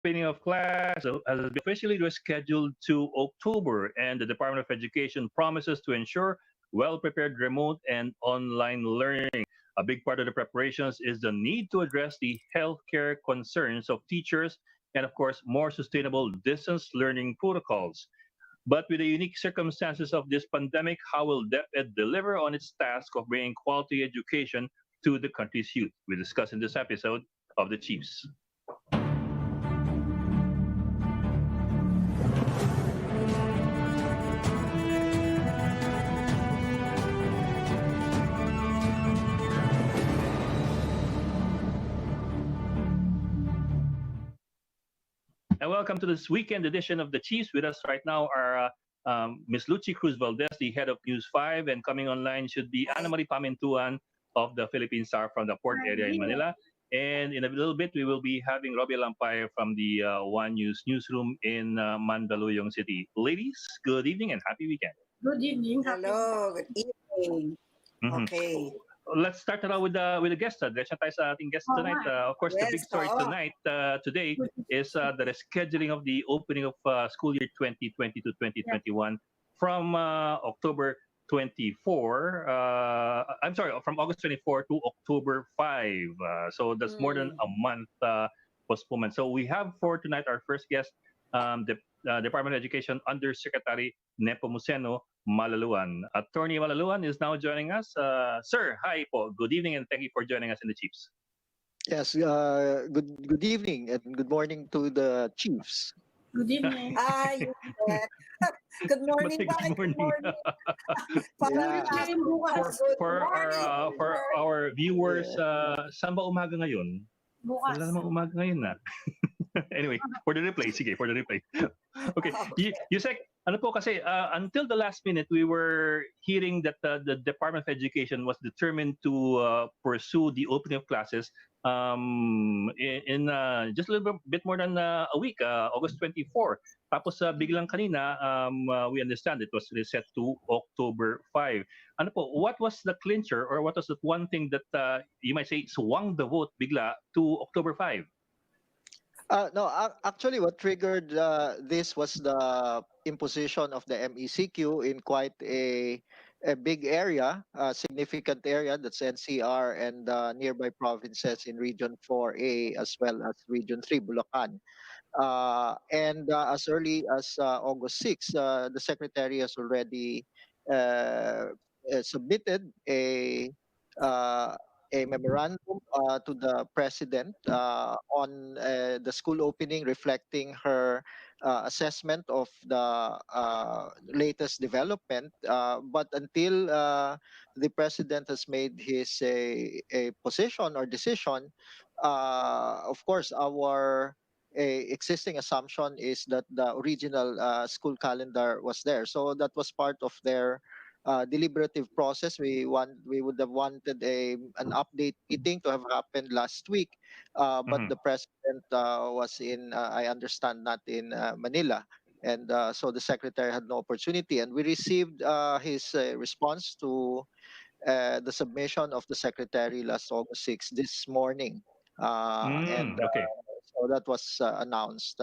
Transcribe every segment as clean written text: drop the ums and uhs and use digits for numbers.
opening of class has been officially rescheduled to October, and the Department of Education promises to ensure well-prepared remote and online learning. A big part of the preparations is the need to address the healthcare concerns of teachers and, of course, more sustainable distance learning protocols. But with the unique circumstances of this pandemic, how will DepEd deliver on its task of bringing quality education to the country's youth? We discuss in this episode of the Chiefs. And welcome to this weekend edition of the Chiefs. With us right now are Ms. Lucy Cruz Valdez, the head of News 5, and coming online should be Ana Marie Pamintuan of the Philippine Star from the port area in Manila. And in a little bit, we will be having Robbie Lampay from the One News newsroom in Mandaluyong City. Ladies, good evening and happy weekend. Good evening. Hello, good evening. Mhm. Okay. Let's start it out with the guest. Diretso tayo sa ating guest tonight. Of course, the big Yes, story oo. tonight, today, is the rescheduling of the opening of school year 2020 to 2021 from October 24. I'm sorry, from August 24 to October 5. So that's more than a month postponement. So we have for tonight our first guest, the Department of Education Undersecretary Nepomuceno Malaluan. Attorney Malaluan is now joining us. Sir, hi po. Good evening and thank you for joining us in the Chiefs. Yes, good evening and good morning to the Chiefs. Good evening. You bet. Good morning, Good bye. morning. Good morning. Yeah. Kayo bukas. For our viewers, saan ba umaga ngayon? Bukas. Wala namang umaga ngayon na. Anyway, for the replay, sige, for the replay. Okay, Yusek, ano po kasi, until the last minute, we were hearing that the Department of Education was determined to pursue the opening of classes in just a little bit more than a week, August 24. Tapos biglang kanina, we understand it was reset to October 5. Ano po, what was the clincher or what was the one thing that you might say swung the vote bigla to October 5? No, actually, what triggered this was the imposition of the MECQ in quite a big area, a significant area, that's NCR and nearby provinces in Region 4A as well as Region 3, Bulacan. And as early as August 6, the Secretary has already submitted a memorandum to the President on the school opening, reflecting her assessment of the latest development. But until the President has made his a position or decision, of course, our existing assumption is that the original school calendar was there. So that was part of their deliberative process. We would have wanted an update meeting to have happened last week, but the president was in, I understand, not in Manila, and so the secretary had no opportunity. And we received his response to the submission of the secretary last August 6 this morning, and Okay. so that was announced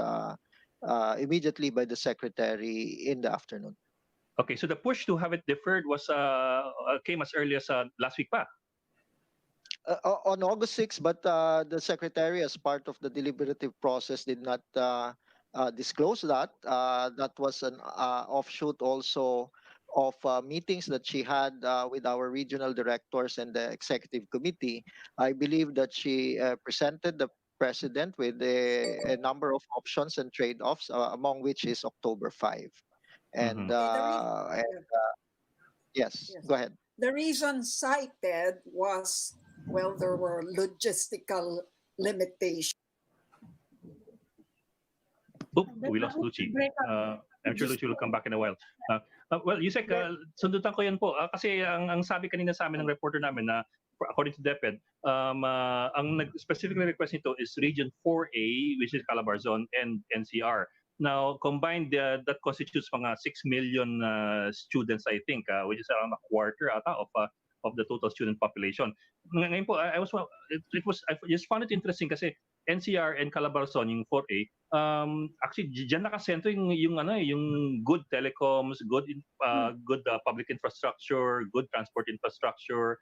immediately by the secretary in the afternoon. Okay, so the push to have it deferred was came as early as last week pa. On August 6, but the secretary, as part of the deliberative process, did not disclose that. That was an offshoot also of meetings that she had with our regional directors and the executive committee. I believe that she presented the president with a number of options and trade-offs, among which is October 5. And, yes, go ahead. The reason cited was, well, there were logistical limitations. Oh, we lost Lucy. I'm sure Lucy will come back in a while. Well, Yusek, sundutan ko yan po. Kasi ang sabi kanina sa amin ng reporter namin na according to DepEd, ang specifically request nito is Region 4A, which is Calabarzon and NCR. Now, combined, that constitutes mga 6 million students, I think, which is around a quarter ata of the total student population. Ngayon po, I just found it interesting kasi NCR and Calabarzon, yung 4A, actually diyan nakasentro yung ano yung good telecoms, good public infrastructure, good transport infrastructure,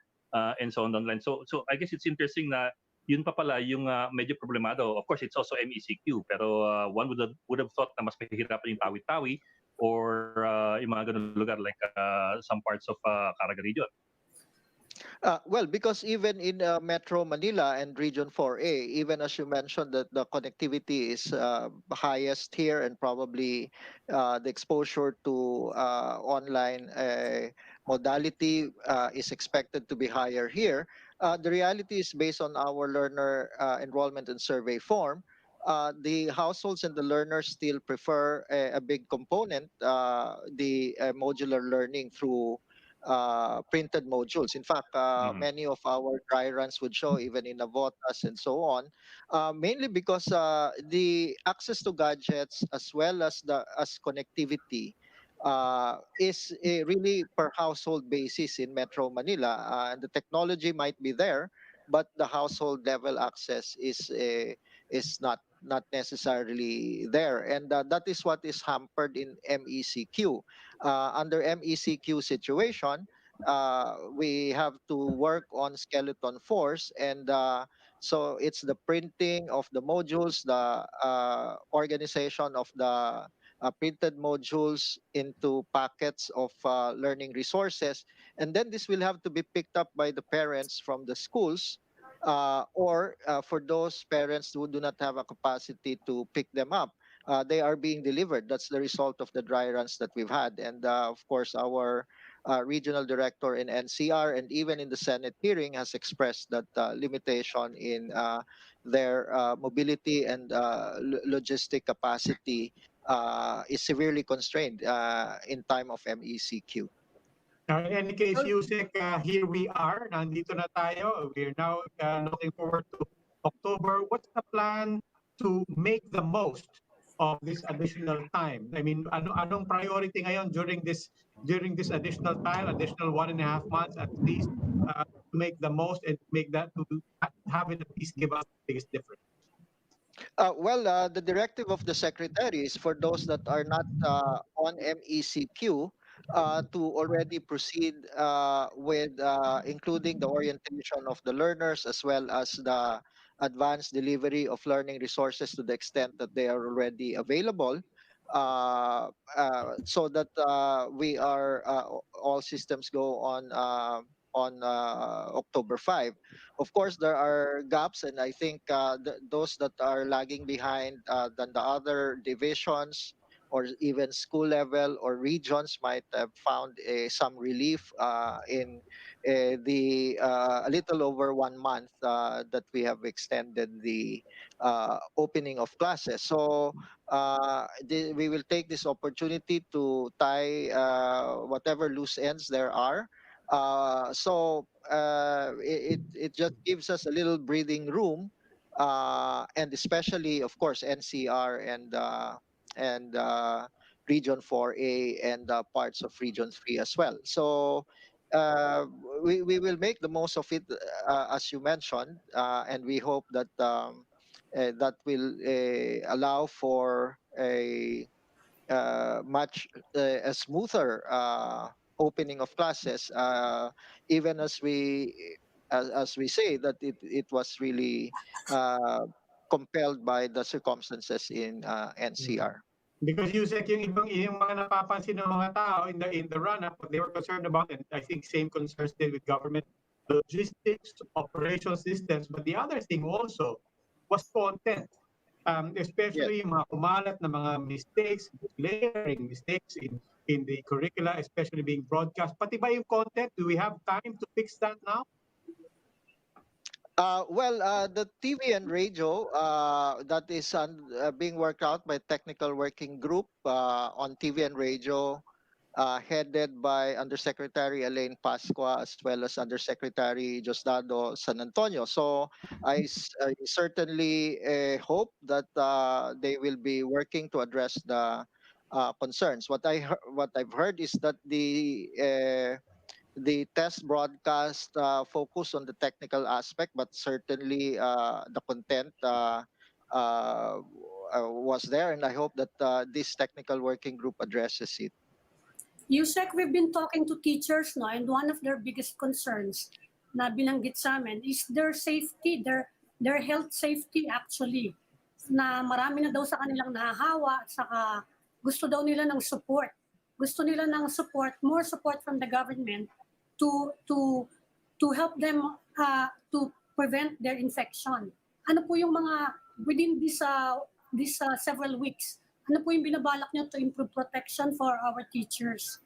and so on online. So I guess it's interesting na yun pa pala yung medyo problemado. Of course, it's also MECQ, pero one would have thought na mas mahihirapan yung Tawi-Tawi or yung mga ganun lugar like some parts of Caraga region. Well, because even in Metro Manila and Region 4A, even as you mentioned that the connectivity is highest here and probably the exposure to online modality is expected to be higher here. The reality is based on our learner enrollment and survey form. The households and the learners still prefer a big component, the modular learning through printed modules. In fact, many of our dry runs would show, even in Navotas and so on, mainly because the access to gadgets as well as the as connectivity is really per household basis in Metro Manila. And the technology might be there, but the household level access is not necessarily there, and that is what is hampered in MECQ. Under MECQ situation, we have to work on skeleton force, and so it's the printing of the modules, the organization of the printed modules into packets of learning resources, and then this will have to be picked up by the parents from the schools. Or for those parents who do not have a capacity to pick them up, they are being delivered. That's the result of the dry runs that we've had. And of course, our regional director in NCR and even in the Senate hearing has expressed that limitation in their mobility and logistic capacity is severely constrained in time of MECQ. In any case, Yusek, here we are. Nandito na tayo. We're now looking forward to October. What's the plan to make the most of this additional time? I mean, anong priority ngayon during this additional time, additional 1.5 months at least, to make the most and make that to have it at least give us the biggest difference? Well, the directive of the secretary is for those that are not on MECQ to already proceed with including the orientation of the learners as well as the advanced delivery of learning resources to the extent that they are already available. So that we are all systems go on October 5. Of course, there are gaps, and I think those that are lagging behind than the other divisions or even school level or regions might have found some relief in the a little over 1 month that we have extended the opening of classes. So we will take this opportunity to tie whatever loose ends there are. It just gives us a little breathing room, and especially, of course, NCR and Region 4A and parts of Region 3 as well. So uh, we will make the most of it, as you mentioned, and we hope that that will allow for much a smoother opening of classes, even as we say that it was really compelled by the circumstances in NCR. Because Yusek, yung mga napapansin ng mga tao in the run-up, what they were concerned about, and I think same concerns did with government logistics, operation systems, but the other thing also was content. Especially yung mga kumalat na mga mistakes, layering mistakes in the curricula, especially being broadcast. Pati ba yung content? Do we have time to fix that now? The TV and radio that is being worked out by technical working group on TV and radio, headed by Undersecretary Elaine Pascua as well as Undersecretary Diosdado San Antonio. So I certainly hope that they will be working to address the concerns. What I've heard is that the test broadcast focus on the technical aspect, but certainly the content uh, was there, and I hope that this technical working group addresses it. Yusek, we've been talking to teachers, no, and one of their biggest concerns na binanggit sa amin is their safety, their health safety actually. Na marami na daw sa kanilang nahahawa at saka gusto daw nila ng support. Gusto nila ng support, more support from the government to help them to prevent their infection. Ano po yung mga within this several weeks? Ano po yung binabalak nyo to improve protection for our teachers?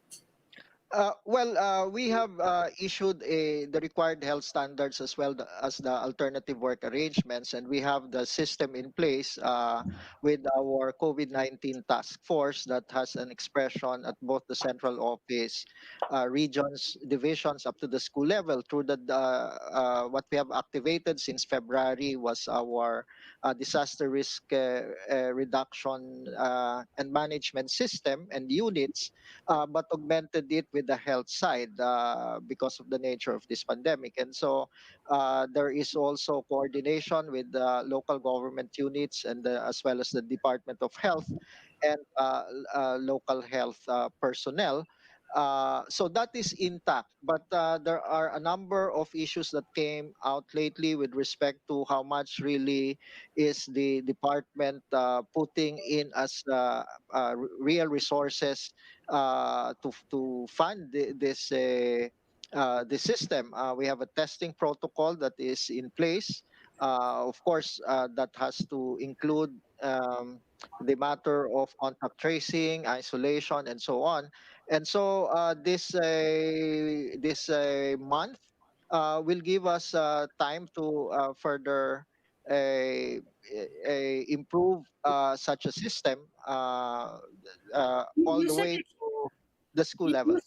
We have issued the required health standards as well as the alternative work arrangements, and we have the system in place with our COVID-19 task force that has an expression at both the central office, regions, divisions, up to the school level. Through the what we have activated since February was our disaster risk reduction and management system and units, but augmented it with the health side because of the nature of this pandemic. And so there is also coordination with the local government units and as well as the Department of Health and local health personnel. So that is intact, but there are a number of issues that came out lately with respect to how much really is the department putting in as real resources to fund this system. We have a testing protocol that is in place. Of course, that has to include the matter of contact tracing, isolation, and so on. And so this month will give us time to further uh, improve such a system all the Yusek, way to the school level.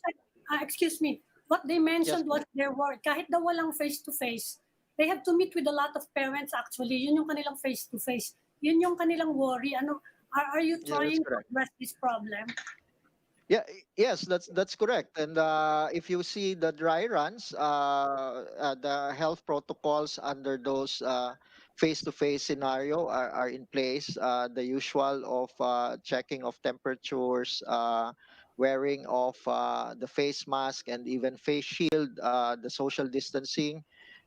excuse me, what they Yes, mentioned was their work. Kahit daw walang face-to-face, they have to meet with a lot of parents actually. Yun yung kanilang face-to-face. Yun yung kanilang worry. Ano, are you yeah, that's trying to correct. address this problem? Yeah, yes, that's correct. And if you see the dry runs, the health protocols under those face-to-face scenario are in place. The usual of checking of temperatures, wearing of the face mask, and even face shield, the social distancing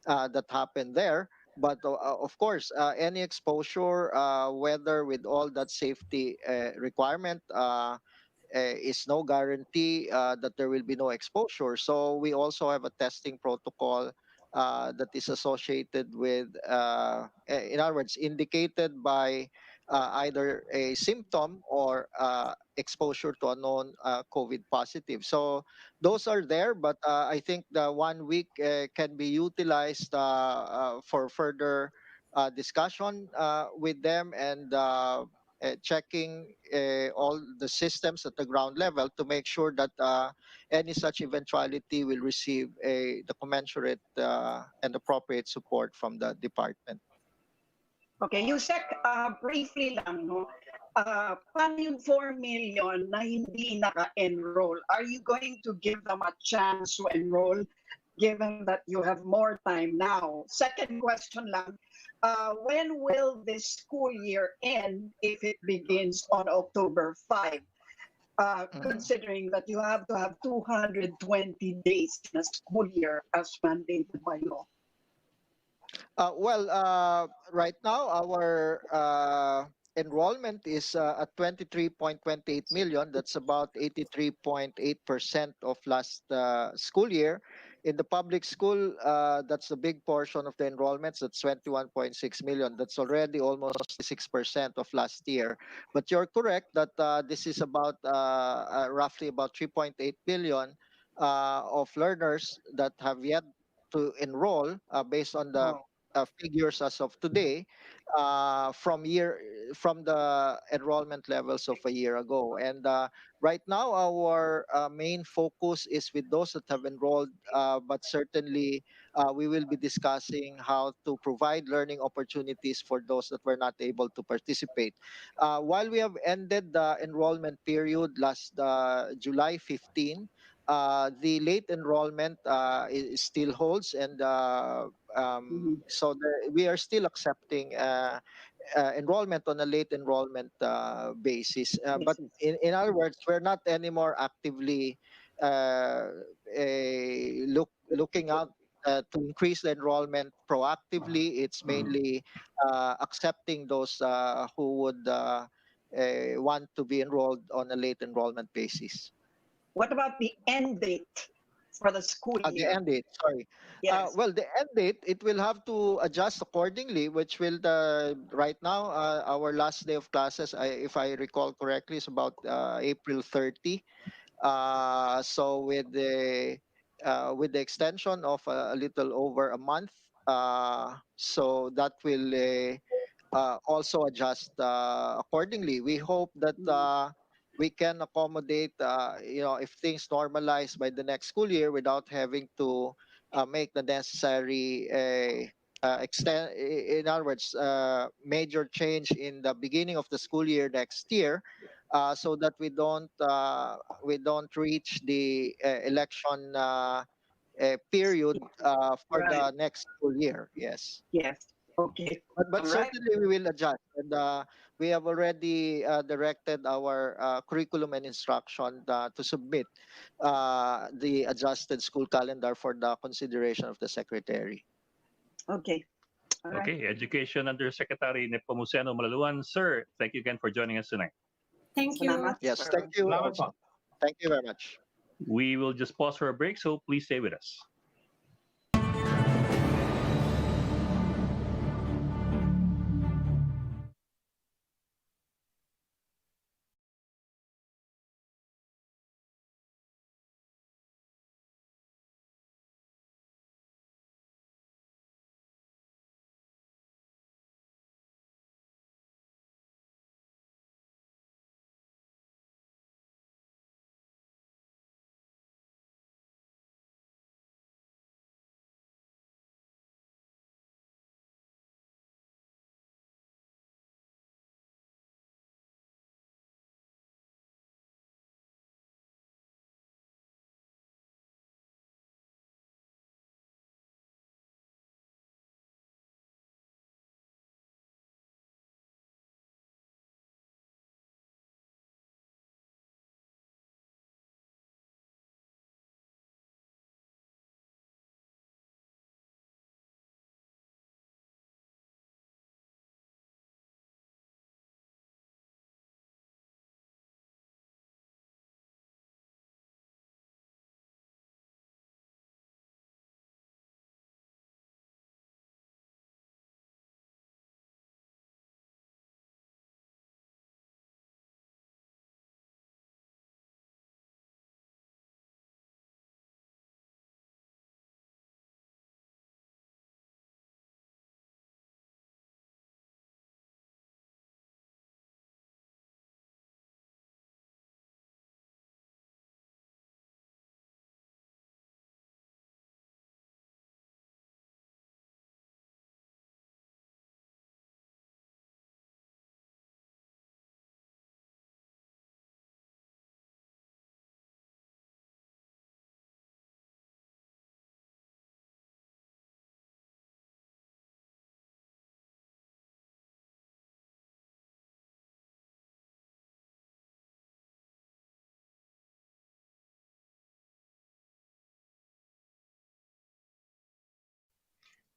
that happened there. But of course, any exposure, whether with all that safety requirement. Is no guarantee that there will be no exposure. So we also have a testing protocol that is associated with, in other words, indicated by either a symptom or exposure to a known COVID positive. So those are there, but I think the 1 week can be utilized for further discussion with them and checking all the systems at the ground level to make sure that any such eventuality will receive the commensurate and appropriate support from the department. Okay, Yusek, briefly lang, no? Paano yung 4 million na hindi naka-enroll? Are you going to give them a chance to enroll given that you have more time now? Second question lang, when will this school year end if it begins on October 5? Considering that you have to have 220 days in a school year as mandated by law. Right now, our enrollment is at 23.28 million. That's about 83.8% of last school year. In the public school, that's a big portion of the enrollments. That's 21.6 million. That's already almost 6% of last year. But you're correct that this is about roughly about 3.8 billion of learners that have yet to enroll based on the figures as of today from the enrollment levels of a year ago. And right now, our main focus is with those that have enrolled, but certainly we will be discussing how to provide learning opportunities for those that were not able to participate. While we have ended the enrollment period last July 15, the late enrollment still holds, and so we are still accepting enrollment on a late enrollment basis. But Basis. in other words, we're not anymore actively looking out to increase the enrollment proactively. It's mainly accepting those who would want to be enrolled on a late enrollment basis. What about the end date for the school The year? end date, sorry. Yes. Well, the end date, it will have to adjust accordingly, which will, right now, our last day of classes, if I recall correctly, is about April 30. So with the extension of a little over a month, so that will also adjust accordingly. We hope that we can accommodate, if things normalize by the next school year without having to make the necessary extent. In other words, major change in the beginning of the school year next year, so that we don't reach the election period for Right. the next school year. Yes. Yes. Okay. But All right. certainly we will adjust, and we have already directed our curriculum and instruction to submit the adjusted school calendar for the consideration of the secretary. Okay. All right. Okay, Education Undersecretary Nepomuceno Malaluan. Sir, thank you again for joining us tonight. Thank you. Salamat, Yes, sir. thank you Salamat also. po. Thank you very much. We will just pause for a break, so please stay with us.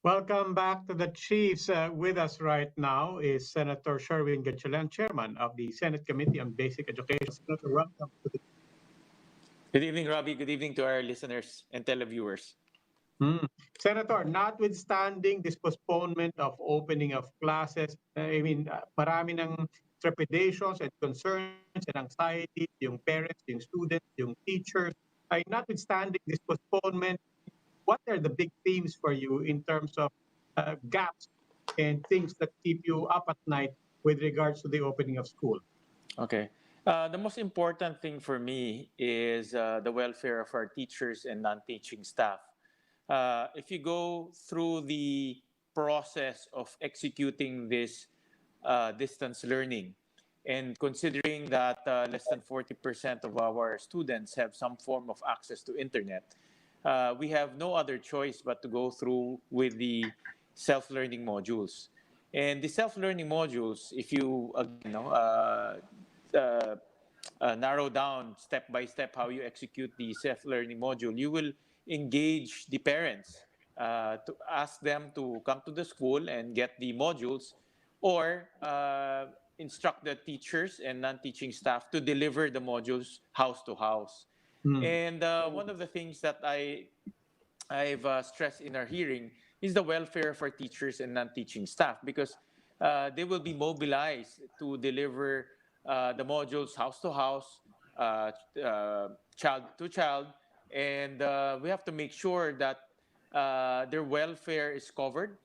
Welcome back to the Chiefs. With us right now is Senator Win Gatchalian, Chairman of the Senate Committee on Basic Education. Senator, welcome to the Good evening, Robbie. Good evening to our listeners and televiewers. Senator, notwithstanding this postponement of opening of classes, marami ng trepidations and concerns and anxiety, yung parents, yung students, yung teachers. Notwithstanding this postponement, what are the big themes for you in terms of gaps and things that keep you up at night with regards to the opening of school? Okay. The most important thing for me is the welfare of our teachers and non-teaching staff. If you go through the process of executing this distance learning, and considering that less than 40% of our students have some form of access to internet, we have no other choice but to go through with the self-learning modules. And the self-learning modules, if you narrow down step by step how you execute the self-learning module, you will engage the parents to ask them to come to the school and get the modules, or instruct the teachers and non-teaching staff to deliver the modules house to house. Hmm. And one of the things that I've stressed in our hearing is the welfare of our teachers and non-teaching staff, because they will be mobilized to deliver the modules house to house, child to child, and we have to make sure that their welfare is covered.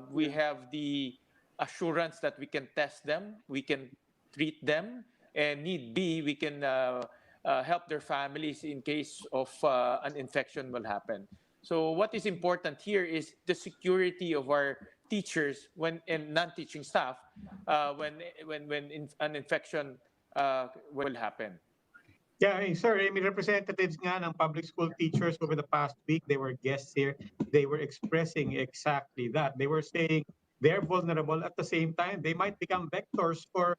We have the assurance that we can test them, we can treat them, and need be, we can help their families in case of an infection will happen. So what is important here is the security of our teachers and non-teaching staff when an infection will happen. Yeah, sir, I mean, representatives nga ng public school teachers over the past week, they were guests here. They were expressing exactly that. They were saying they're vulnerable. At the same time, they might become vectors for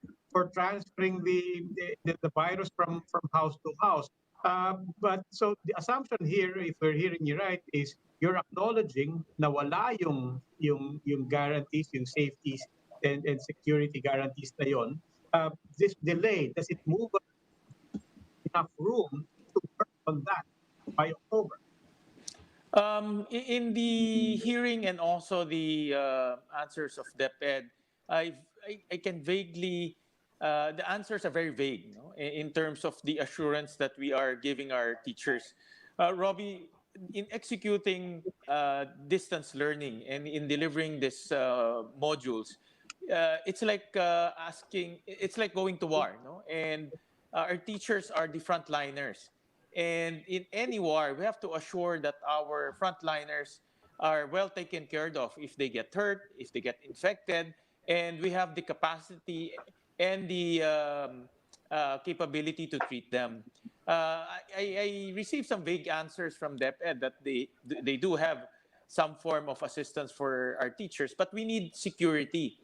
transferring the virus from house to house. But so the assumption here, if we're hearing you right, is you're acknowledging na wala yung guarantees, yung safeties and security guarantees na yon. This delay, does it move enough room to work on that by October? In the hearing and also the answers of DepEd, I can vaguely, the answers are very vague, no? In terms of the assurance that we are giving our teachers. Robbie, in executing distance learning and in delivering these modules, it's like it's like going to war, no? And our teachers are the frontliners. And in any war, we have to assure that our frontliners are well taken care of if they get hurt, if they get infected, and we have the capacity and the capability to treat them. I received some vague answers from DepEd that they do have some form of assistance for our teachers, but we need security.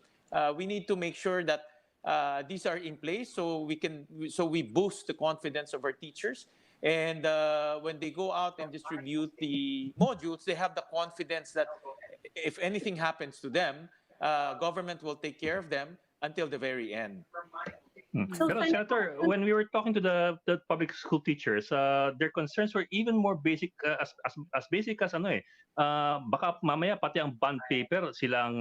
We need to make sure that these are in place so we boost the confidence of our teachers. And when they go out and distribute the modules, they have the confidence that if anything happens to them, government will take care of them until the very end. So Pero thank Senator, when we were talking to the public school teachers, their concerns were even more basic, as basic as ano eh, baka mamaya pati ang bond paper silang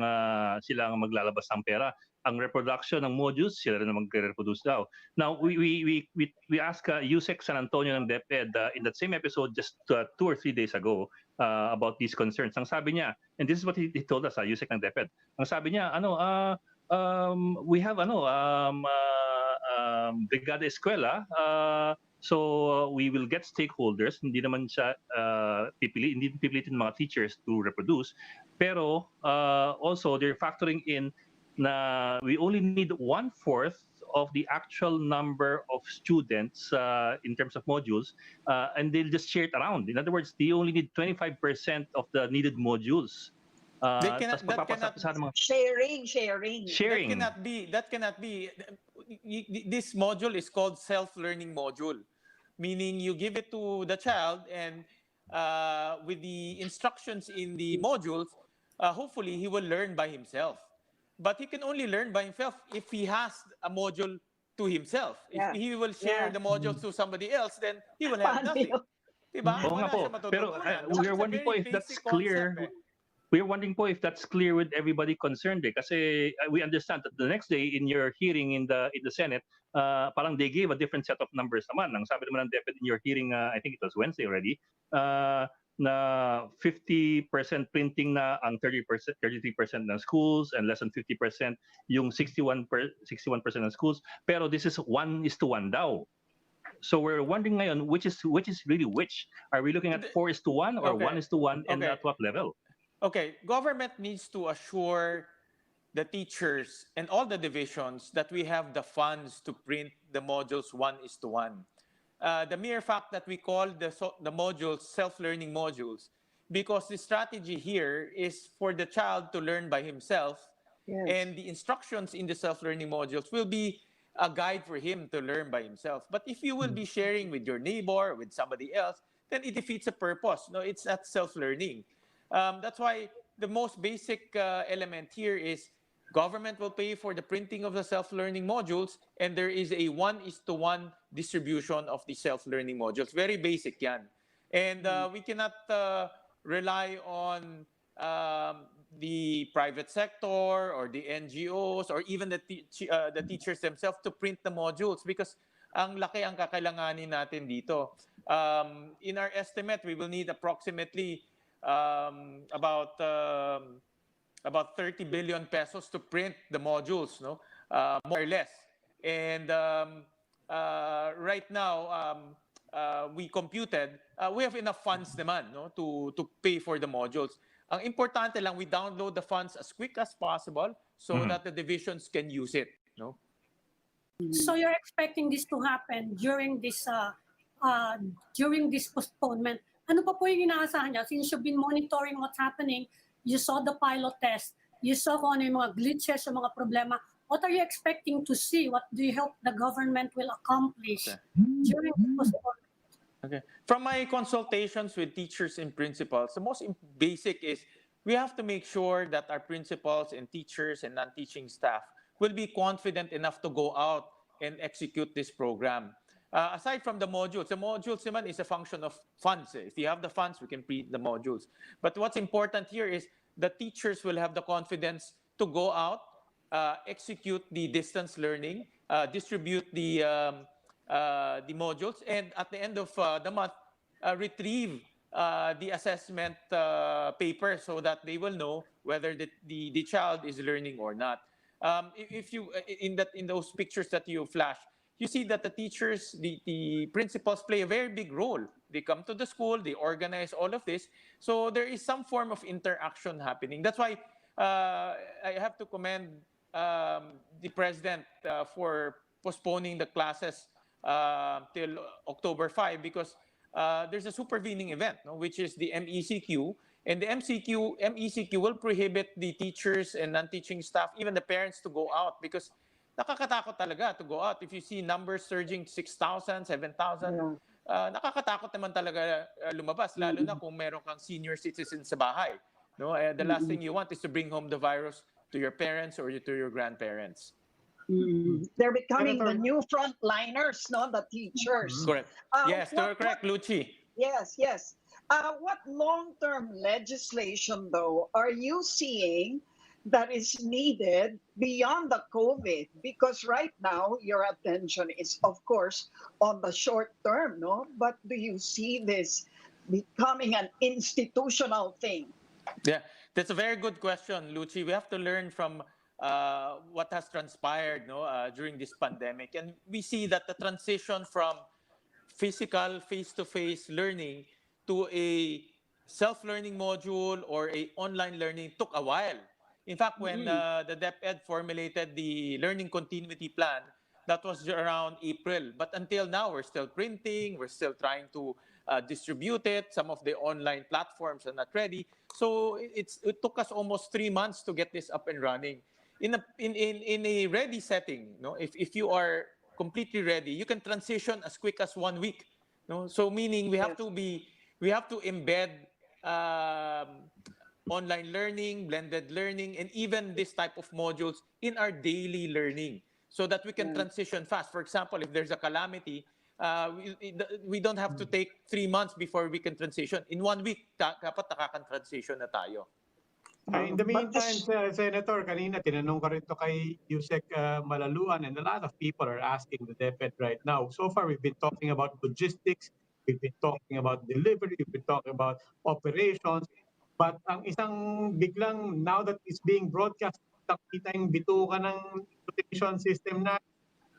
maglalabas ng pera. Ang reproduction ng modules, sila rin na magre-reproduce daw. Now, we asked USEC San Antonio ng DepEd in that same episode just 2 or 3 days ago about these concerns. Ang sabi niya, and this is what he told us, USEC ng DepEd. Ang sabi niya, we have Brigada Eskwela, so we will get stakeholders. Hindi naman siya hindi pipilitin mga teachers to reproduce. Pero also they're factoring in na we only need 1/4 of the actual number of students in terms of modules, and they'll just share it around. In other words, they only need 25% of the needed modules. That cannot Sharing. That cannot be. This module is called self-learning module, meaning you give it to the child, and with the instructions in the modules, hopefully he will learn by himself. But he can only learn by himself if he has a module to himself. Yeah. If he will share the modules to somebody else, then he will have nothing. Diba? Oo nga Wala po. siya Pero matututunan. we are It's a wondering po very if that's basic clear. concept, eh. We're wondering po if that's clear with everybody concerned eh. Kasi we understand that the next day in your hearing in the Senate, parang they gave a different set of numbers naman. Ang sabi naman ng DepEd in your hearing, I think it was Wednesday already, na 50% printing na ang 33% ng schools and less than 50% yung 61% ng schools. Pero this is 1:1 daw. So we're wondering ngayon which is really which. Are we looking at 4:1 or Okay. 1:1 and Okay. at what level? Okay, government needs to assure the teachers and all the divisions that we have the funds to print the modules 1:1. The mere fact that we call the modules self-learning modules, because the strategy here is for the child to learn by himself Yes. And the instructions in the self-learning modules will be a guide for him to learn by himself. But if you will be sharing with your neighbor, with somebody else, then it defeats the purpose. No, it's not self-learning. That's why the most basic element here is government will pay for the printing of the self-learning modules, and there is a 1:1 distribution of the self-learning modules. Very basic yan. And we cannot rely on the private sector or the NGOs or even the teachers themselves to print the modules because ang laki ang kakailanganin natin dito. In our estimate, we will need approximately about 30 billion pesos to print the modules, no, more or less. And right now, we computed, we have enough funds naman, no, to pay for the modules. Ang importante lang, we download the funds as quick as possible so that the divisions can use it, no. So you're expecting this to happen during this postponement. Ano pa po yung inaasahan niya? Since you've been monitoring what's happening, you saw the pilot test, you saw kung ano yung mga glitches, yung mga problema. What are you expecting to see? What do you hope the government will accomplish during the postponement? Okay. From my consultations with teachers and principals, the most basic is we have to make sure that our principals and teachers and non-teaching staff will be confident enough to go out and execute this program. Aside from the modules naman is a function of funds. If you have the funds, we can print the modules. But what's important here is the teachers will have the confidence to go out, execute the distance learning, distribute the modules, and at the end of the month, retrieve the assessment paper so that they will know whether the child is learning or not. If you in those pictures that you flash, you see that the teachers, the principals play a very big role. They come to the school, they organize all of this. So there is some form of interaction happening. That's why I have to commend the president for postponing the classes till October 5 because there's a supervening event, no, which is the MECQ. And the MECQ will prohibit the teachers and non-teaching staff, even the parents, to go out because nakakatakot talaga to go out. If you see numbers surging 6,000, 7,000, nakakatakot naman talaga lumabas, lalo na kung meron kang senior citizen sa bahay. No? The last thing you want is to bring home the virus to your parents or to your grandparents. They're becoming the new frontliners, no? The teachers. Correct. Yes, correct, Luchi. Yes, yes. What long-term legislation, though, are you seeing that is needed beyond the COVID? Because right now, your attention is, of course, on the short term, no? But do you see this becoming an institutional thing? Yeah, that's a very good question, Luchi. We have to learn from what has transpired, no, during this pandemic. And we see that the transition from physical face-to-face learning to a self-learning module or a online learning took a while. In fact, when the DepEd formulated the learning continuity plan, that was around April. But until now, we're still printing, we're still trying to distribute it. Some of the online platforms are not ready. So it took us almost 3 months to get this up and running. In a ready setting, no, if you are completely ready, you can transition as quick as 1 week. No, so meaning we have to embed online learning, blended learning, and even this type of modules in our daily learning so that we can transition fast. For example, if there's a calamity, we don't have to take 3 months before we can transition. In 1 week, dapat nakaka-transition na tayo. In the meantime, Senator, kanina tinanong ko rin to kay Yusek Malaluan, and a lot of people are asking the DepEd right now. So far, we've been talking about logistics, we've been talking about delivery, we've been talking about operations, but ang isang biglang, now that it's being broadcast, nakita yung bituka ng education system na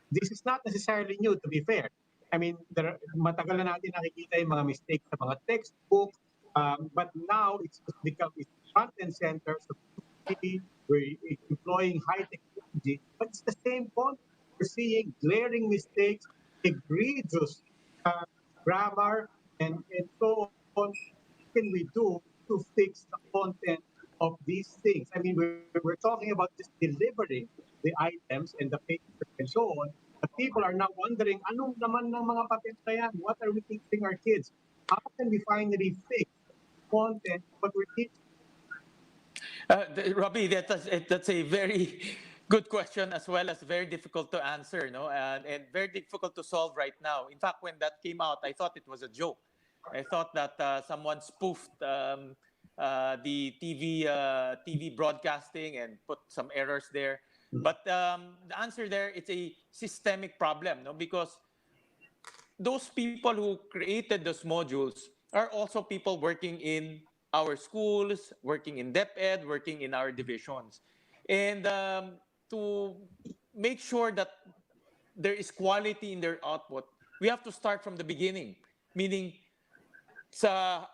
this is not necessarily new, to be fair. I mean, matagal na natin nakikita yung mga mistakes sa mga textbooks, but now it's become front and center. So we're employing high technology, but it's the same point. We're seeing glaring mistakes, egregious grammar, and so on. What can we do to fix the content of these these things. I mean, we're talking about just delivering the items and the papers and so on. But people are now wondering, anong naman ng mga papel na yan? What are we teaching our kids? How can we finally fix content what we're teaching? Robbie, that's a very good question as well as very difficult to answer, no, and very difficult to solve right now. In fact, when that came out, I thought it was a joke. I thought that someone spoofed the TV broadcasting and put some errors there. But the answer there, it's a systemic problem, no, because those people who created those modules are also people working in our schools, working in DepEd, working in our divisions. And to make sure that there is quality in their output, we have to start from the beginning. Meaning, sa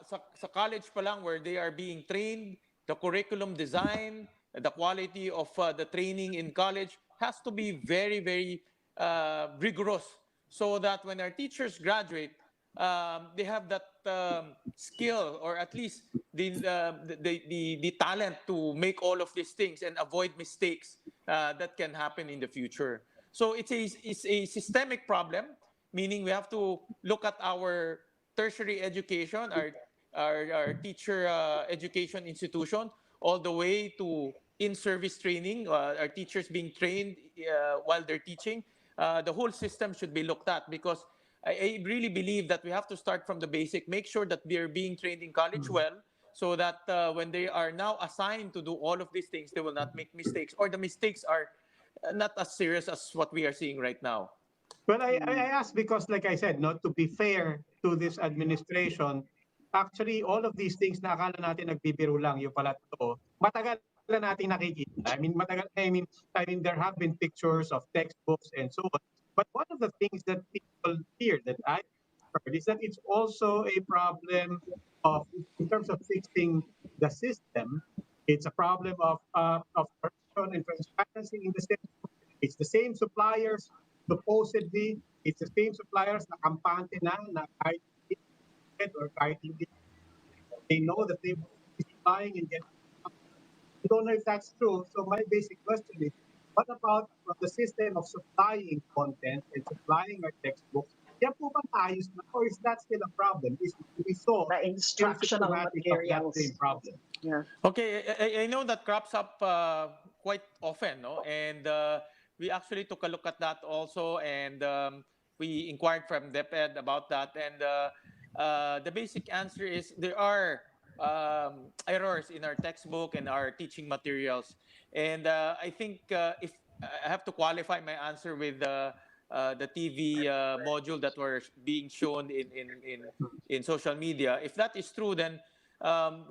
college pa lang where they are being trained, the curriculum design, the quality of the training in college has to be very, very rigorous so that when our teachers graduate, they have that skill or at least the talent to make all of these things and avoid mistakes that can happen in the future. So it's a systemic problem, meaning we have to look at our tertiary education, our teacher education institution, all the way to in-service training, our teachers being trained while they're teaching. The whole system should be looked at because I really believe that we have to start from the basic, make sure that they're being trained in college well, so that when they are now assigned to do all of these things, they will not make mistakes, or the mistakes are not as serious as what we are seeing right now. Well, I asked because, like I said, not to be fair to this administration, actually, all of these things na akala natin nagbibiro lang, yung pala totoo, matagal na natin nakikita. I mean, there have been pictures of textbooks and so on. But one of the things that people fear, that I heard, is that it's also a problem of, in terms of fixing the system, it's a problem of corruption and transparency in the system. It's the same suppliers, supposedly, it's the same suppliers na kampante na kahit hindi or kahit hindi, they know that they will be supplying and getting. I don't know if that's true. So my basic question is, what about the system of supplying content and supplying our textbooks? Yan po ba ayos na, or is that still a problem? Is we saw The instructional symptomatic of that materials. same problem? Yeah. Okay, I know that crops up quite often, no? And we actually took a look at that also, and we inquired from DepEd about that. And the basic answer is there are errors in our textbook and our teaching materials. And I think if I have to qualify my answer with the TV module that were being shown in social media, if that is true, then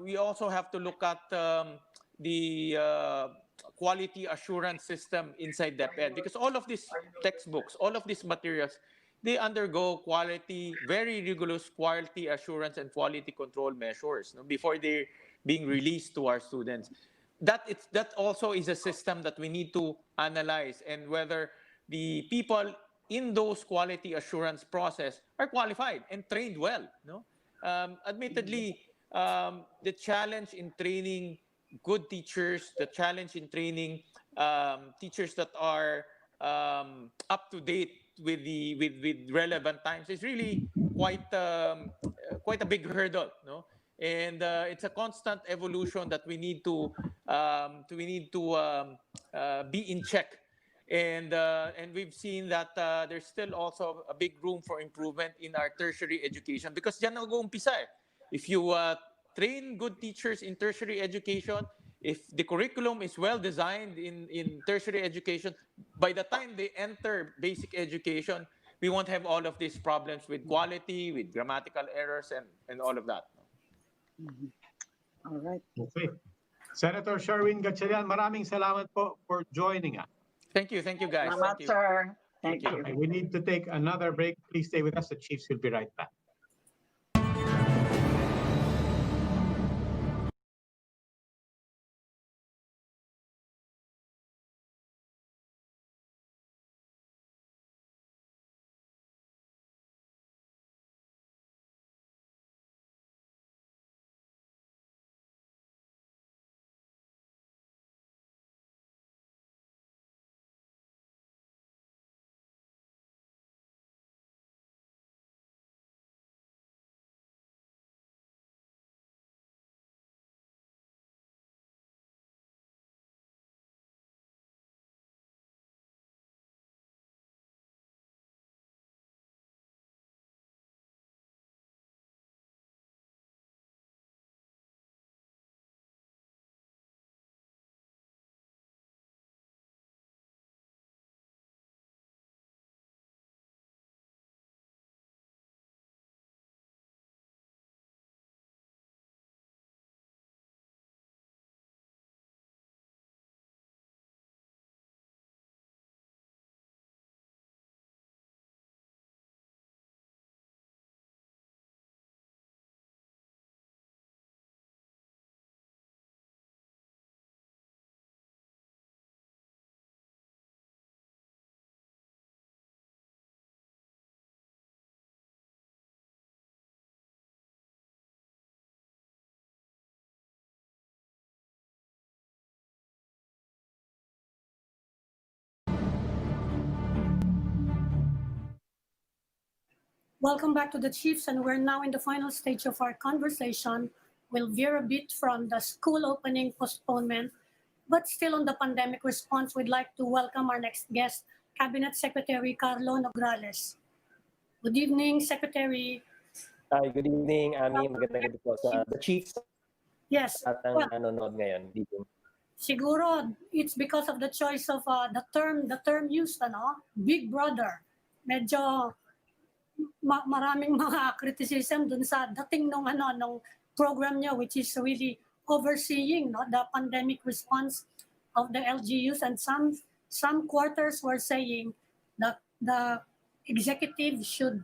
we also have to look at the quality assurance system inside DepEd, because all of these textbooks, all of these materials, they undergo very rigorous quality assurance and quality control measures, no, before they're being released to our students. That also is a system that we need to analyze, and whether the people in those quality assurance process are qualified and trained well. No, admittedly, the challenge in training good teachers, the challenge in training teachers that are up to date with relevant times is really quite a big hurdle, no? And it's a constant evolution that we need to be in check. And we've seen that there's still also a big room for improvement in our tertiary education, because diyan nag-uumpisa eh. If you train good teachers in tertiary education, if the curriculum is well designed in tertiary education, by the time they enter basic education, we won't have all of these problems with quality, with grammatical errors, and all of that. All right. Okay. Senator Sherwin Gatchalian, maraming salamat po for joining us. Thank you guys. Salamat, Thank you. sir. Thank Thank you. Okay, we need to take another break. Please stay with us. The Chiefs will be right back. Welcome back to the Chiefs, and we're now in the final stage of our conversation. We'll veer a bit from the school opening postponement, but still on the pandemic response, we'd like to welcome our next guest, Cabinet Secretary Carlo Nograles. Good evening, Secretary. Hi, good evening, Ami. Magandang gabi po sa the Chiefs Yes, at ang nanonood ngayon dito. siguro it's because of the choice of the term used, Big Brother. Medyo maraming mga criticism dun sa dating nung program niya, which is really overseeing the pandemic response of the LGUs, and some quarters were saying that the executive should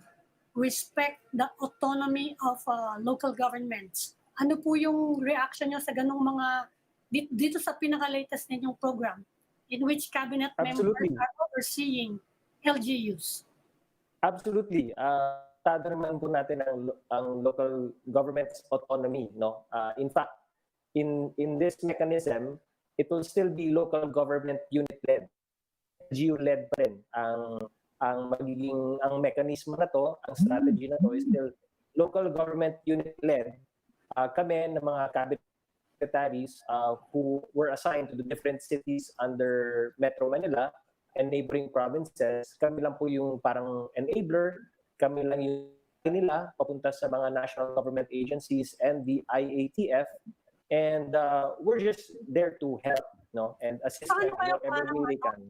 respect the autonomy of local governments. Ano po yung reaction niyo sa ganung mga dito sa pinaka-latest ninyong program in which cabinet Absolutely. members are overseeing LGUs? Absolutely. Tado naman po natin ang local government's autonomy, no? In fact, in this mechanism, it will still be local government unit-led. LGU-led pa rin ang magiging ang mechanism na to, ang strategy na to is still local government unit-led. Kami ng mga cabinet secretaries who were assigned to the different cities under Metro Manila and neighboring provinces, kami lang po yung parang enabler, kami lang yung nila papunta sa mga national government agencies and the IATF, and we're just there to help, no, and assist them whatever way they can.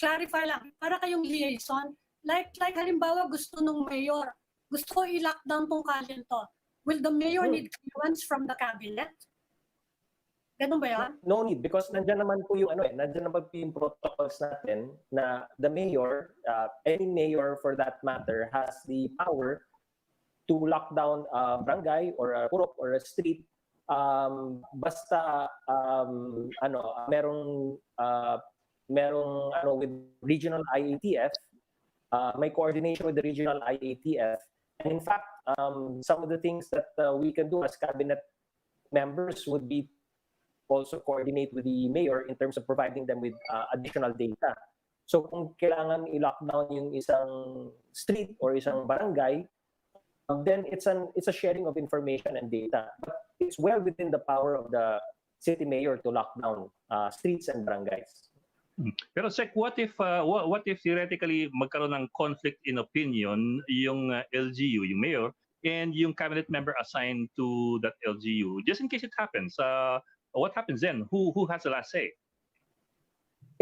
Clarify lang, para kayong liaison, like halimbawa gusto nung mayor, gusto i-lockdown tong kalye to. Will the mayor need clearance from the cabinet? Ganun ba yan? No need, because nandiyan naman po yung nandiyan naman po yung protocols natin na the mayor, any mayor for that matter, has the power to lock down a barangay or a purok or a street basta merong with regional IATF, may coordination with the regional IATF. And in fact, some of the things that we can do as cabinet members would be also coordinate with the mayor in terms of providing them with additional data. So kung kailangan i-lockdown yung isang street or isang barangay, then it's a sharing of information and data. But it's well within the power of the city mayor to lock down streets and barangays. Pero Sec, what if theoretically magkaroon ng conflict in opinion yung LGU, yung mayor, and yung cabinet member assigned to that LGU, just in case it happens? What happens then? Who has the last say?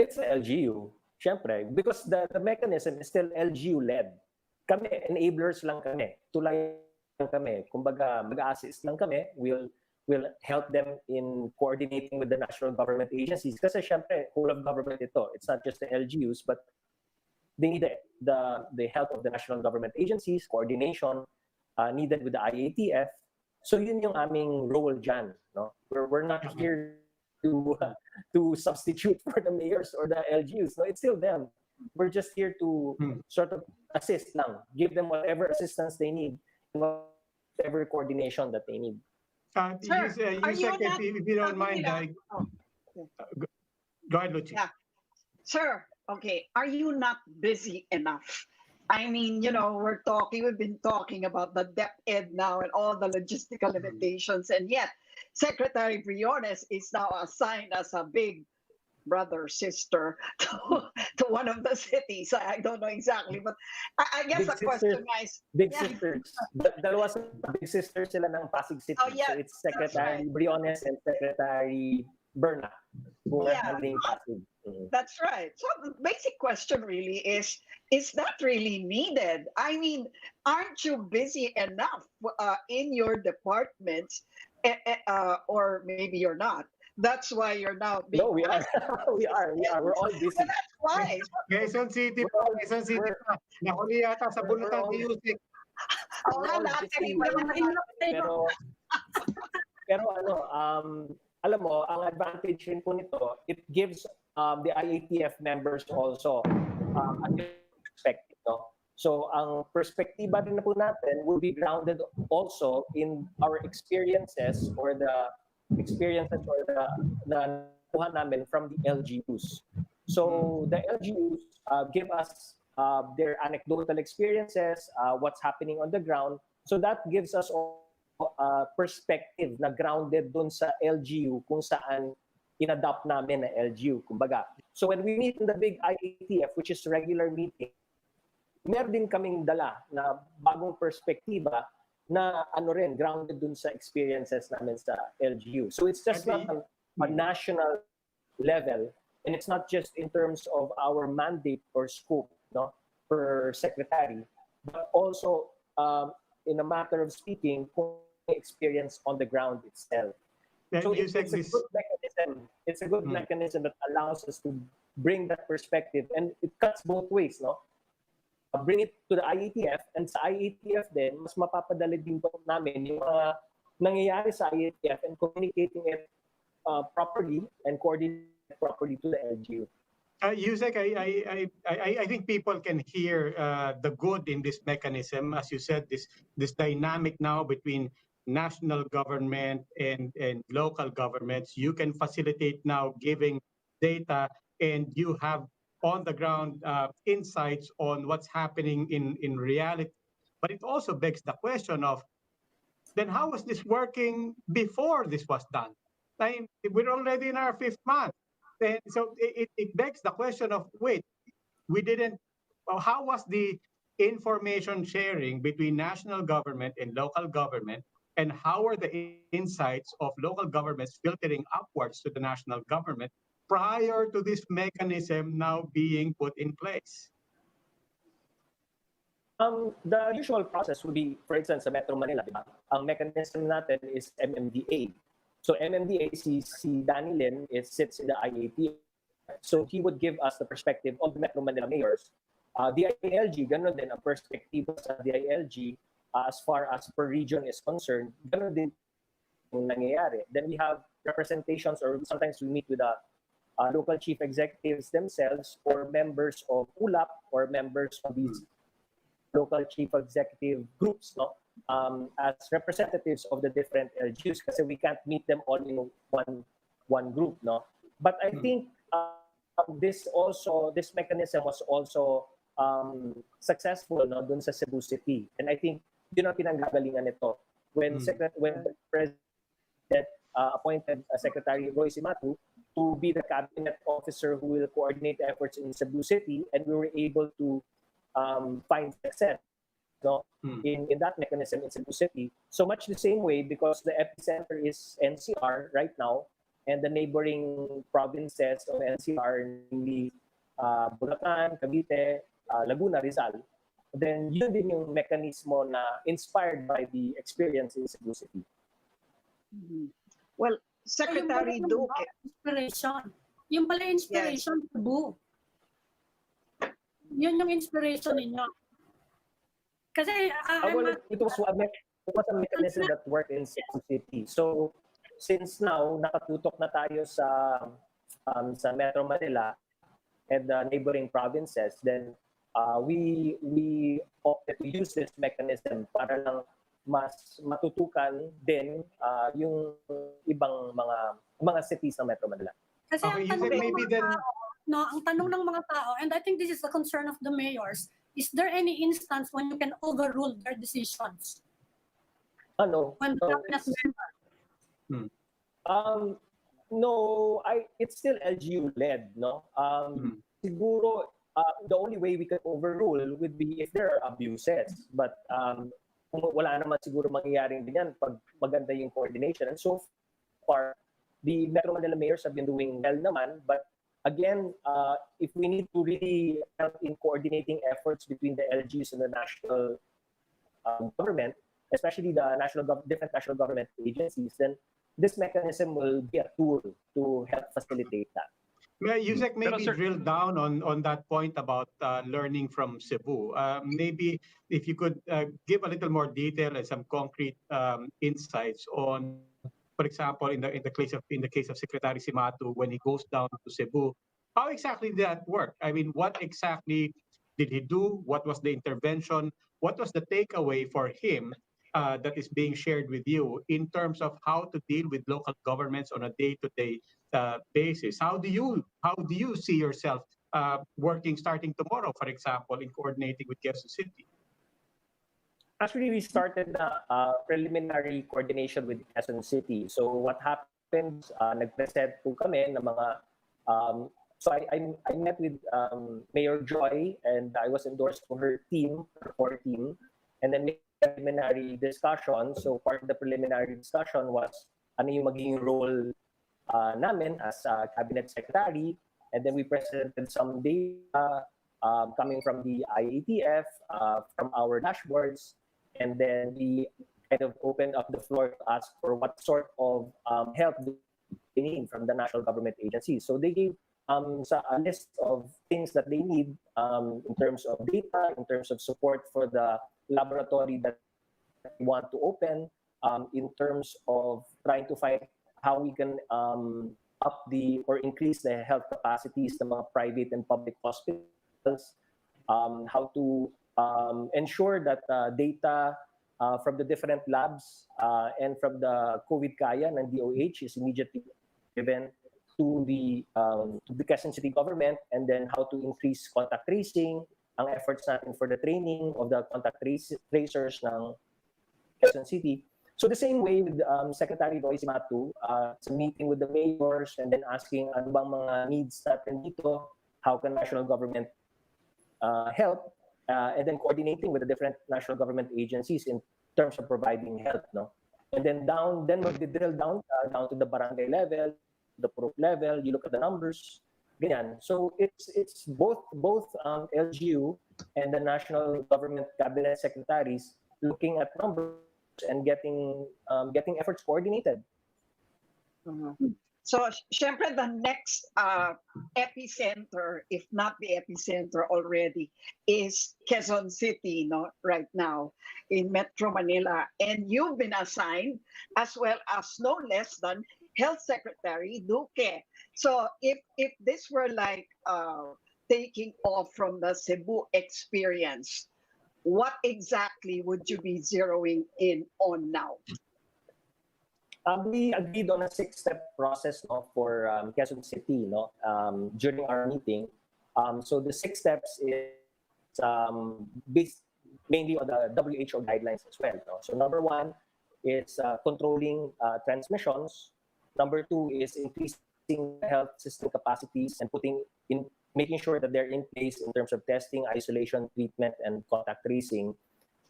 It's the LGU, syempre, because the mechanism is still LGU-led. Kami, enablers lang kami, tulay lang kami. Kumbaga, mag-assist lang kami. We'll help them in coordinating with the national government agencies. Kasi syempre, whole of government ito. It's not just the LGUs, but they need the help of the national government agencies, coordination needed with the IATF. So yun yung aming role dyan. No? We're not here to substitute for the mayors or the LGUs. No, it's still them. We're just here to sort of assist lang, give them whatever assistance they need, whatever coordination that they need. Sir, if you don't mind, go ahead, Lucy. Yeah. Sir, okay, are you not busy enough? I mean, we've been talking about the DepEd now and all the logistical limitations, and yet Secretary Briones is now assigned as a big brother, sister to one of the cities. I don't know exactly, but I guess the question is... Big sisters. Dalawa sa big sisters sila ng Pasig City. Oh, yeah. So it's Secretary Briones and Secretary Berna who are handling Pasig. That's right. So the basic question really is that really needed? I mean, aren't you busy enough in your departments, or maybe you're not? That's why you're now being... No, we are. we are. We're all busy. Well, that's why. Quezon City pa. Nahuli yata sa bulutan ni Yusik. Pero alam mo, ang advantage rin po nito, it gives the IATF members also a perspective. No? So ang perspektiba din na po natin will be grounded also in our experiences or the nakuha namin from the LGUs. So the LGUs give us their anecdotal experiences, what's happening on the ground. So that gives us perspective na grounded dun sa LGU kung saan in-adopt namin na LGU, kumbaga. So when we meet in the big IATF, which is regular meeting, meron din kaming dala na bagong perspektiba na ano rin, grounded dun sa experiences namin sa LGU. So it's just not a national level, and it's not just in terms of our mandate or scope, no, per secretary, but also in a matter of speaking, experience on the ground itself. So it's a good mechanism. It's a good mechanism that allows us to bring that perspective, and it cuts both ways, no? Bring it to the IATF, and sa IATF din, mas mapapadali din po namin yung mga nangyayari sa IATF and communicating it properly and coordinating it properly to the LGU. Yusek, I think people can hear the good in this mechanism. As you said, this dynamic now between national government and local governments. You can facilitate now giving data, and you have on the ground insights on what's happening in reality. But it also begs the question of, then how was this working before this was done? I mean, we're already in our 5th month. And so it begs the question of, wait, we didn't, how was the information sharing between national government and local government, and how are the insights of local governments filtering upwards to the national government prior to this mechanism now being put in place? The usual process would be, for instance, sa Metro Manila, diba? Ang mechanism natin is MMDA. So MMDA, si Danny Lin sits in the IAT. So he would give us the perspective of the Metro Manila mayors. The DILG, gano'n din ang perspective sa DILG as far as per region is concerned. Gano'n din yung nangyayari. Then we have representations, or sometimes we meet with the local chief executives themselves, or members of ULAP, or members of these local chief executive groups, no? As representatives of the different LGUs, kasi we can't meet them all in one group, no? But I think this mechanism was also successful, no, dun sa Cebu City, and I think yun ang pinanggagalingan nito when the president appointed Secretary Roy Simatu to be the cabinet officer who will coordinate the efforts in Cebu City, and we were able to find success, no, in that mechanism in Cebu City. So much the same way, because the epicenter is NCR right now, and the neighboring provinces of NCR, namely Bulacan, Cavite, Laguna, Rizal, then yun din yung mechanismo na inspired by the experience in Cebu City. Well, Secretary Duque. Inspiration. Yung pala inspiration, Cebu. Yun yung inspiration ninyo. Kasi it was a mechanism that worked in Cebu City. So since now nakatutok na tayo sa Metro Manila and the neighboring provinces, then we opted to use this mechanism para lang mas matutukan din yung ibang mga cities ng Metro Manila. Kasi ang tanong ng mga tao, and I think this is the concern of the mayors, is there any instance when you can overrule their decisions? No. When the cabinet member? No, it's still LGU led, no. Siguro the only way we could overrule would be if there are abuses, but kung wala naman siguro mangyayaring ganyan pag maganda yung coordination. And so far, the Metro Manila mayors have been doing well naman, but again, if we need to really help in coordinating efforts between the LGUs and the national government, especially the different national government agencies, then this mechanism will be a tool to help facilitate that. Yusek, maybe drill down on that point about learning from Cebu. Maybe if you could give a little more detail and some concrete insights on, for example, in the case of Secretary Simatu, when he goes down to Cebu, how exactly did that work? I mean, what exactly did he do? What was the intervention? What was the takeaway for him that is being shared with you in terms of how to deal with local governments on a day-to-day basis? How do you see yourself working starting tomorrow, for example, in coordinating with Quezon City? Actually, we started the preliminary coordination with Quezon City. So what happened, nag-present po kami ng mga, so I met with Mayor Joy, and I was endorsed for her team, her core team, and then preliminary discussion. So part of the preliminary discussion was ano yung magiging role namin as cabinet secretary, and then we presented some data coming from the IATF, from our dashboards, and then we kind of opened up the floor to ask for what sort of help they need from the national government agencies. So they gave a list of things that they need in terms of data, in terms of support for the laboratory that we want to open, in terms of trying to find how we can up or increase the health capacities ng mga private and public hospitals, how to ensure that data from the different labs and from the COVID Kaya ng DOH is immediately given to the Quezon City government, and then how to increase contact tracing, ang efforts natin for the training of the contact tracers ng Quezon City. So the same way with Secretary Royce Matu, meeting with the mayors and then asking ano bang mga needs natin dito, how can national government help, and then coordinating with the different national government agencies in terms of providing help, no? And then mag-drill down to the barangay level, the group level, you look at the numbers, ganyan. So it's both LGU and the national government cabinet secretaries looking at numbers and getting efforts coordinated. Mhm. So, syempre, the next epicenter, if not the epicenter already, is Quezon City, no, right now in Metro Manila. And you've been assigned, as well as no less than Health Secretary Duque. So, if this were like taking off from the Cebu experience, what exactly would you be zeroing in on now? We agreed on a 6-step process, no, for Quezon City, no, during our meeting. So the 6 steps is based mainly on the WHO guidelines as well. No? So number 1 is controlling transmissions. Number 2 is increasing health system capacities and making sure that they're in place in terms of testing, isolation, treatment, and contact tracing.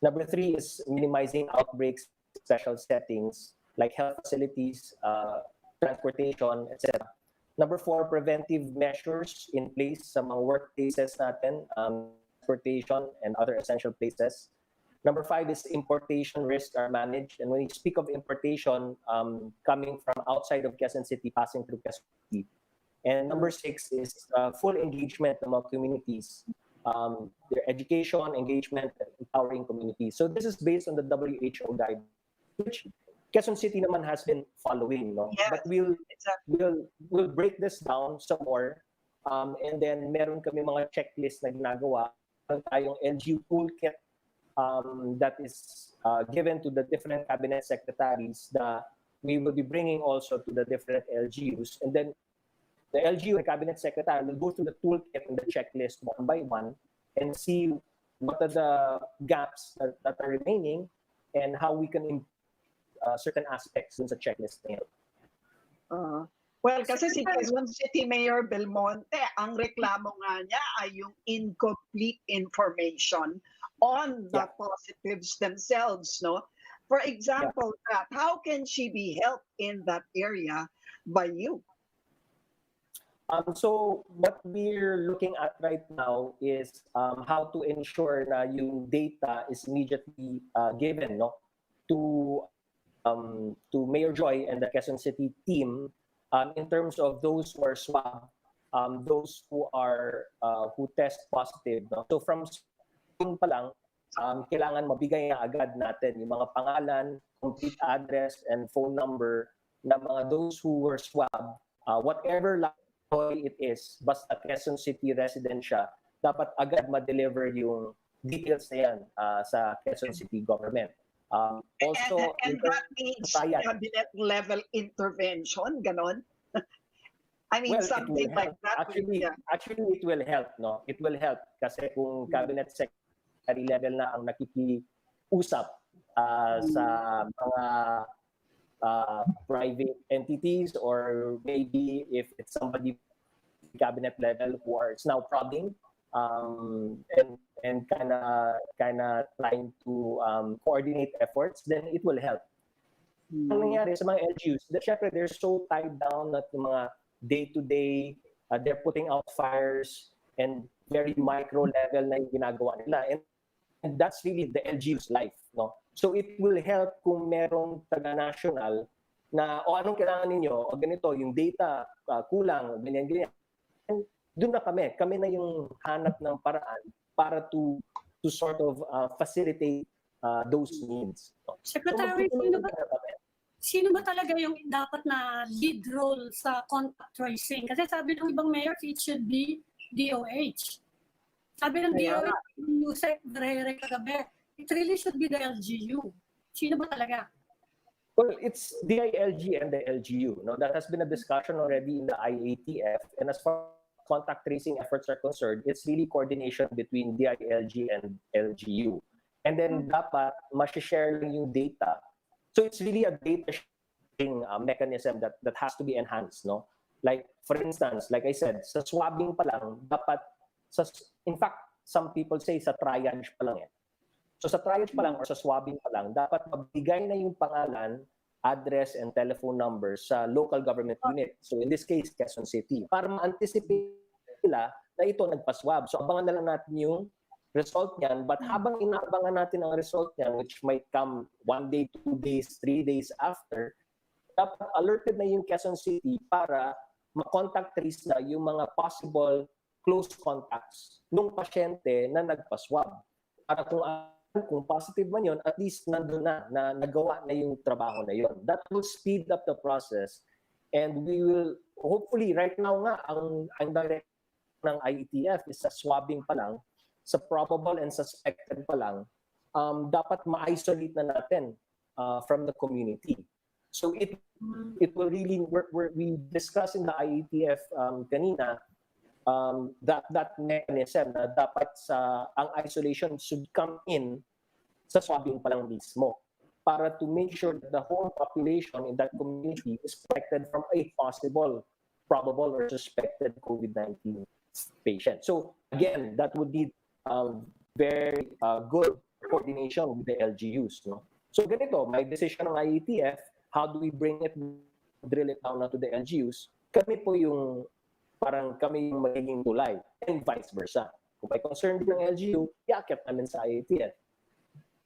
Number 3 is minimizing outbreaks, special settings, like health facilities, transportation, etc. Number 4, preventive measures in place sa mga workplaces natin, transportation and other essential places. Number 5 is importation risks are managed. And when you speak of importation, coming from outside of Quezon City, passing through Quezon City. And number 6 is full engagement ng mga communities, their education, engagement, and empowering communities. So this is based on the WHO guidelines, which Quezon City naman has been following, no? Yes, But we'll exactly. we'll break this down some more, and then meron kami mga checklist na ginagawa. Meron tayong LGU toolkit that is given to the different cabinet secretaries that we will be bringing also to the different LGUs, and then the LGU and cabinet secretary will go through the toolkit and the checklist one by one and see what are the gaps that are remaining and how we can improve certain aspects dun sa checklist na yun. Well, kasi si Quezon City Mayor Belmonte, ang reklamo nga niya ay yung incomplete information on the positives themselves, no? For example, how can she be helped in that area by you? So what we're looking at right now is how to ensure na yung data is immediately given, no, to Mayor Joy and the Quezon City team in terms of those who are swab, those who test positive, no? So from pa lang, kailangan mabigay na agad natin yung mga pangalan, complete address, and phone number na mga those who were swab, whatever laboratory it is, basta Quezon City resident siya, dapat agad ma-deliver yung details na yan sa Quezon City government. And that means cabinet level intervention, ganon? I mean, Well, it will something like help. that. Actually, it will help, no? It will help kasi kung cabinet secretary level na ang nakikiusap sa mga private entities, or maybe if it's somebody cabinet level who are now prodding and kind of trying to coordinate efforts, then it will help. Ang nangyari sa mga LGUs, syempre they're so tied down at yung mga day-to-day, they're putting out fires and very micro level na yung ginagawa nila. And that's really the LGU's life, no? So it will help kung merong taga-national na, anong kailangan ninyo, o ganito, yung data kulang, ganyan. And doon na kami na yung hanap ng paraan para to sort of facilitate those needs. Secretary, sino ba talaga yung dapat na lead role sa contact tracing? Kasi sabi ng ibang mayors, it should be DOH. Sabi ng DOH, Yusek Brere kagabi, it really should be the LGU. Sino ba talaga? Well, it's DILG and the LGU. No, that has been a discussion already in the IATF. And as far as contact tracing efforts are concerned, it's really coordination between DILG and LGU. And then dapat ma-share lang yung data. So it's really a data sharing mechanism that has to be enhanced, no? Like, for instance, like I said, sa swabbing pa lang, dapat, in fact, some people say sa triage pa lang. So sa triage pa lang or sa swabbing pa lang, dapat mabigay na yung pangalan, address, and telephone number sa local government unit. So in this case, Quezon City. Para ma-anticipate nila na ito nagpa-swab. So abangan na lang natin yung result niyan, but habang inaabangan natin ang result niyan, which might come 1 day, 2 days, 3 days after, dapat alerted na yung Quezon City para ma-contact trace na yung mga possible close contacts ng pasyente na nagpa-swab. Para kung positive man yun, at least nandun na nagawa na yung trabaho na yun. That will speed up the process, and we will, hopefully, right now nga, ang direct ng IETF is sa swabbing pa lang, sa probable and suspected pa lang, dapat ma-isolate na natin from the community. So it will really work. We discussed in the IETF kanina that mechanism na dapat ang isolation should come in sa swabbing pa lang mismo para to make sure that the whole population in that community is protected from a possible, probable, or suspected COVID-19 patient. So again, that would need very good coordination with the LGUs. No? So ganito, may decision ng IETF, how do we bring it, drill it down to the LGUs? Kami po yung, parang kami yung magiging tulay, and vice versa. Kung may concern din ng LGU, iakyat namin sa IETF.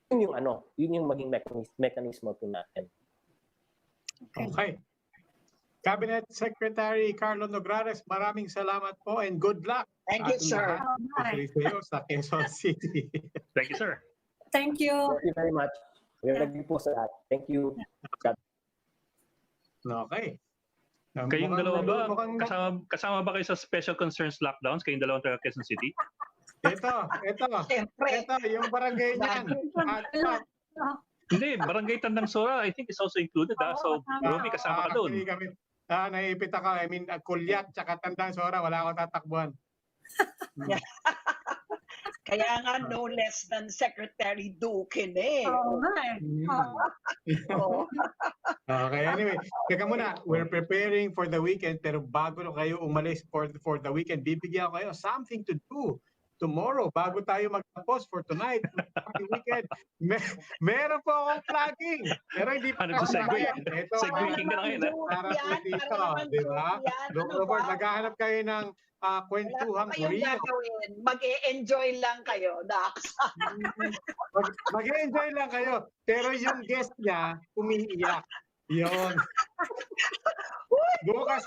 Yun yung maging mechanism po natin. Okay. Cabinet Secretary Carlo Nograles, maraming salamat po and good luck. Thank you, sir. Sa Quezon City. Thank you, sir. Thank you. Thank you very much. We're po sa lahat. Thank you. Okay. Kayong dalawa ba, kasama ba kayo sa special concerns lockdowns? Kayong dalawang taga Quezon City? Ito, yung barangay niyan. Hindi, barangay Tandang Sora, I think is also included. So, Ruby, kasama ka doon. Naipit ako. I mean, Kulyat, tsaka Tandang Sora, wala akong tatakbuhan. Kaya nga, no less than Secretary Duque eh. Okay, anyway, teka muna, we're preparing for the weekend, pero bago kayo umalis for the weekend, bibigyan ko kayo something to do tomorrow bago tayo magtapos for tonight. Weekend. Meron po akong flagging. Pero hindi pa Ano to, segue? Segue king ka na ngayon, para po dito, di ba? Robert, naghahanap kayo ng kwentuhang Korean. Mag-e-enjoy lang kayo, Dax. Mag-e-enjoy lang kayo. Pero yung guest niya, umiiyak. Yun. Bukas,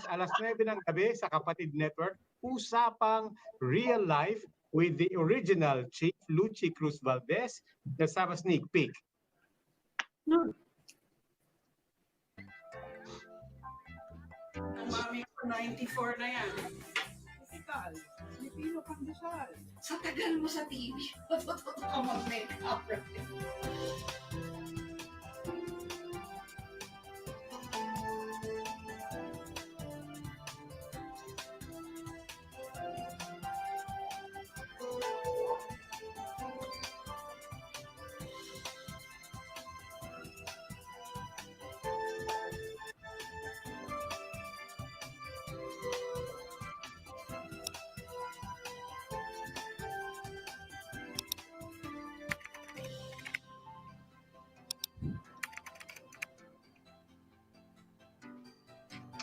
alas 9 ng gabi sa Kapatid Network, usapang real life with the original Chief Luchi Cruz Valdez. Let's have a sneak peek. Mami ko 94 na yan. Fiscal, Pilipino pandesal. Sa tagal mo sa TV, matututo ka mag-makeup.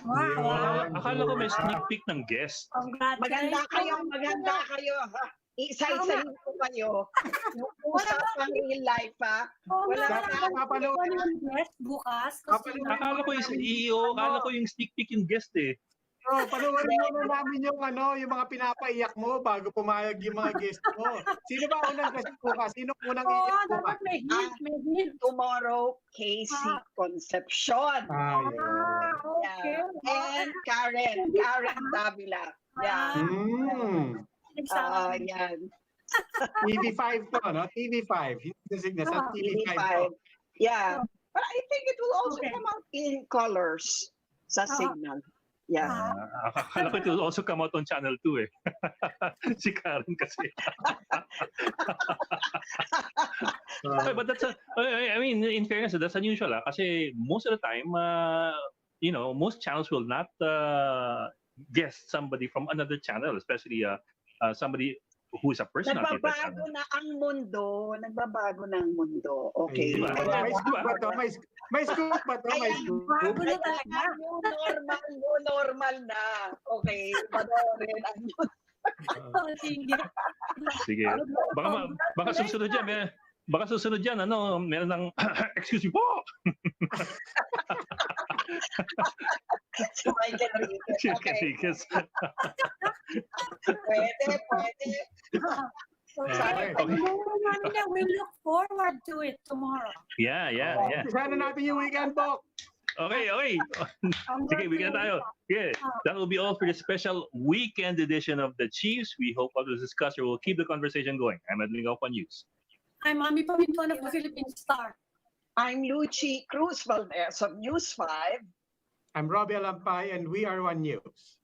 Wow. Akala ko may sneak peek ng guest. Maganda kayo, ha? Isa-isahin ko kayo. Yung usapang real life, ha? Wala Yes, bukas. Akala ko yung sneak peek yung guest eh. Panoorin muna namin yung mga pinapaiyak mo bago pumayag yung mga guest mo. Sino ba unang kasi bukas? Sino unang iyak bukas? Dapat may hint. Tomorrow, Casey Concepcion. Okay. And Karen Davila. Yeah. Yan. TV5 to, no? TV5. Nasa TV5 to. Yeah. But I think it will also come out in colors sa signal. Yeah. Akala ko it will also come out on Channel 2 eh. Si Karen kasi. But that's I mean, in fairness, that's unusual kasi most of the time, most channels will not guest somebody from another channel, especially somebody who is a personality. Nagbabago na ang mundo. Okay. May scoop ba to? May scoop ba to? May scoop. Normal na. Okay. Panoorin ang yun. Sige. Baka susunod yan. Meron ng, excuse me po. Si Michael Enriquez. Okay. Pwede. We look forward to it tomorrow. Yeah. Sana natin yung weekend po. Okay. Sige, weekend tayo. Yeah, that will be all for the special weekend edition of the Chiefs. We hope others discuss or will keep the conversation going. I'm Edwin Gaupan News. I'm Mami Pamintuan of the Philippine Star. I'm Lucy Cruz Valdez of News 5. I'm Robbie Alampay and we are One News.